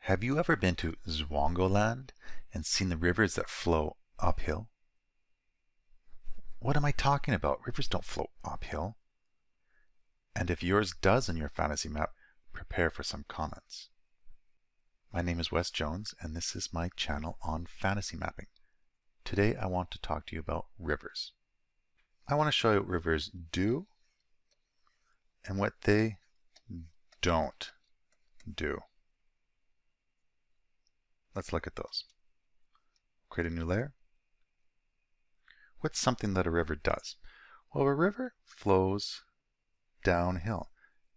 Have you ever been to Zwongoland and seen the rivers that flow uphill? What am I talking about? Rivers don't flow uphill. And if yours does in your fantasy map, prepare for some comments. My name is Wes Jones, and this is my channel on fantasy mapping. Today I want to talk to you about rivers. I want to show you what rivers do and what they don't do. Let's look at those. Create a new layer. What's something that a river does? Well, a river flows downhill.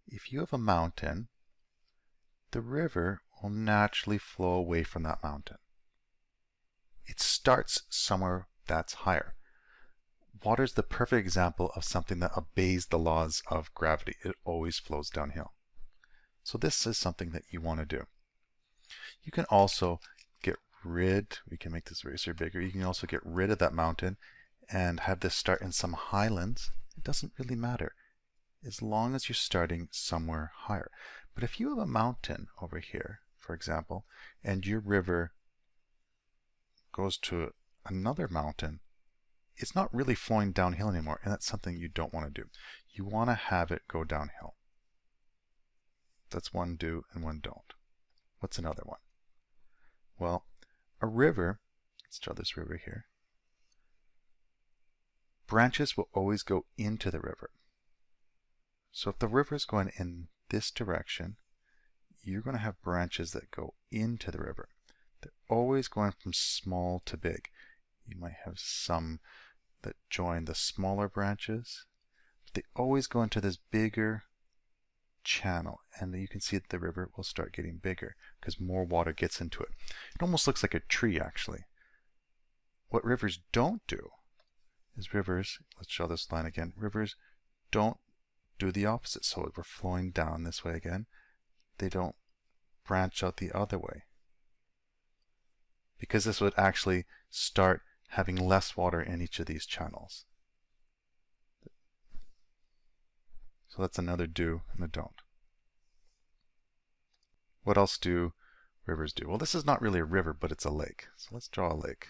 If you have a mountain, the river will naturally flow away from that mountain. It starts somewhere that's higher. Water is the perfect example of something that obeys the laws of gravity. It always flows downhill. So this is something that you want to do. You can also get rid, we can make this eraser bigger, you can also get rid of that mountain and have this start in some highlands. It doesn't really matter as long as you're starting somewhere higher. But if you have a mountain over here, for example, and your river goes to another mountain, it's not really flowing downhill anymore, and that's something you don't want to do. You want to have it go downhill. That's one do and one don't. What's another one? Well, a river, let's draw this river here. Branches will always go into the river. So if the river is going in this direction, you're going to have branches that go into the river. They're always going from small to big. You might have some that join the smaller branches, but they always go into this bigger channel, and you can see that the river will start getting bigger because more water gets into it. It almost looks like a tree, actually. What rivers don't do is rivers, let's show this line again, rivers don't do the opposite. So if we're flowing down this way again, they don't branch out the other way, because this would actually start having less water in each of these channels. So that's another do and a don't. What else do rivers do? Well, this is not really a river, but it's a lake. So let's draw a lake.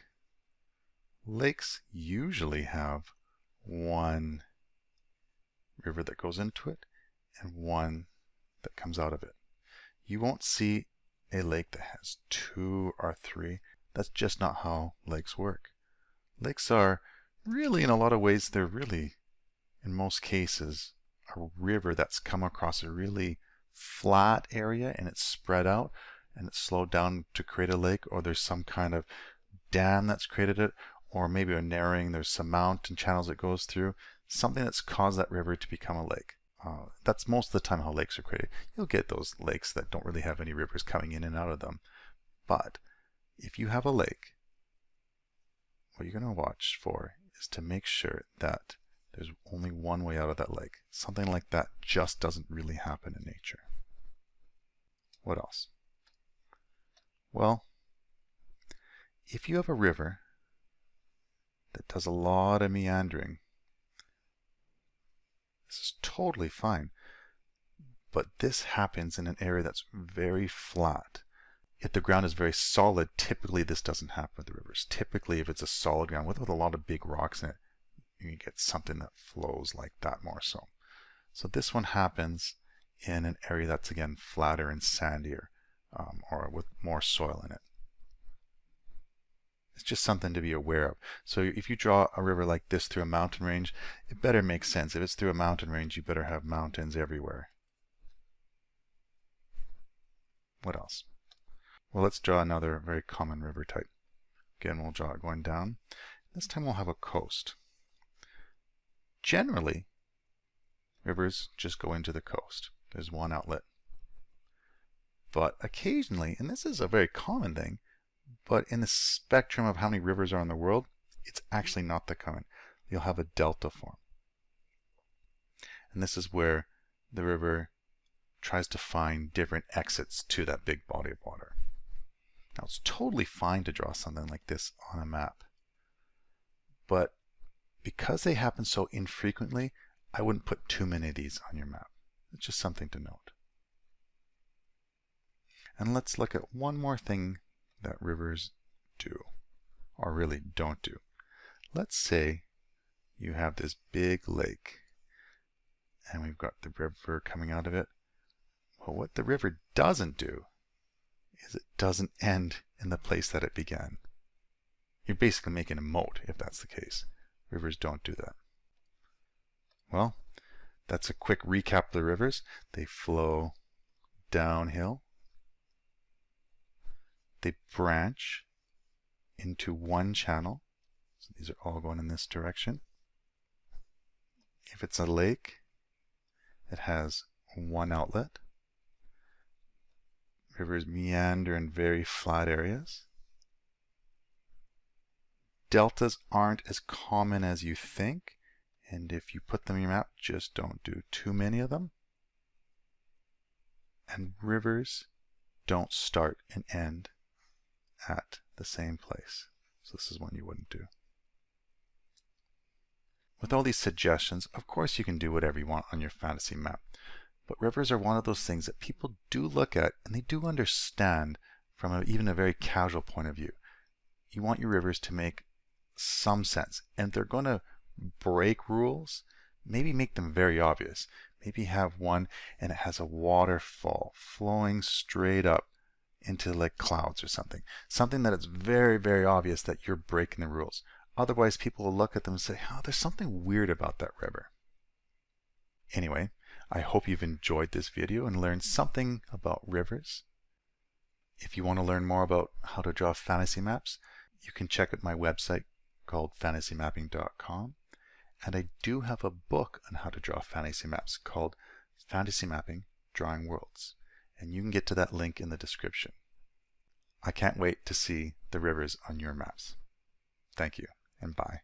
Lakes usually have one river that goes into it and one that comes out of it. You won't see a lake that has two or three. That's just not how lakes work. Lakes are really, in a lot of ways, they're really, in most cases, a river that's come across a really flat area and it's spread out and it's slowed down to create a lake, or there's some kind of dam that's created it, or maybe a narrowing, there's some mountain channels it goes through, something that's caused that river to become a lake. That's most of the time how lakes are created. You'll get those lakes that don't really have any rivers coming in and out of them. But if you have a lake, what you're going to watch for is to make sure that there's only one way out of that lake. Something like that just doesn't really happen in nature. What else? Well, if you have a river that does a lot of meandering, this is totally fine. But this happens in an area that's very flat. If the ground is very solid, typically this doesn't happen with the rivers. Typically, if it's a solid ground with a lot of big rocks in it, you get something that flows like that more so. So this one happens in an area that's, again, flatter and sandier, or with more soil in it. It's just something to be aware of. So if you draw a river like this through a mountain range, it better make sense. If it's through a mountain range, you better have mountains everywhere. What else? Well, let's draw another very common river type. Again, we'll draw it going down. This time we'll have a coast. Generally, rivers just go into the coast. There's one outlet. But occasionally, and this is a very common thing, but in the spectrum of how many rivers are in the world, it's actually not that common. You'll have a delta form. And this is where the river tries to find different exits to that big body of water. Now, it's totally fine to draw something like this on a map. But because they happen so infrequently, I wouldn't put too many of these on your map. It's just something to note. And let's look at one more thing that rivers do, or really don't do. Let's say you have this big lake, and we've got the river coming out of it. Well, what the river doesn't do is it doesn't end in the place that it began. You're basically making a moat if that's the case. Rivers don't do that. Well, that's a quick recap of the rivers. They flow downhill. They branch into one channel. So these are all going in this direction. If it's a lake, it has one outlet. Rivers meander in very flat areas. Deltas aren't as common as you think, and if you put them in your map, just don't do too many of them. And rivers don't start and end at the same place. So this is one you wouldn't do. With all these suggestions, of course you can do whatever you want on your fantasy map. But rivers are one of those things that people do look at and they do understand from even a very casual point of view. You want your rivers to make some sense. And if they're going to break rules, maybe make them very obvious. Maybe have one and it has a waterfall flowing straight up into like clouds or something. Something that it's very, very obvious that you're breaking the rules. Otherwise, people will look at them and say, oh, there's something weird about that river. Anyway, I hope you've enjoyed this video and learned something about rivers. If you want to learn more about how to draw fantasy maps, you can check out my website called fantasymapping.com. And I do have a book on how to draw fantasy maps called Fantasy Mapping Drawing Worlds. And you can get to that link in the description. I can't wait to see the rivers on your maps. Thank you, and bye.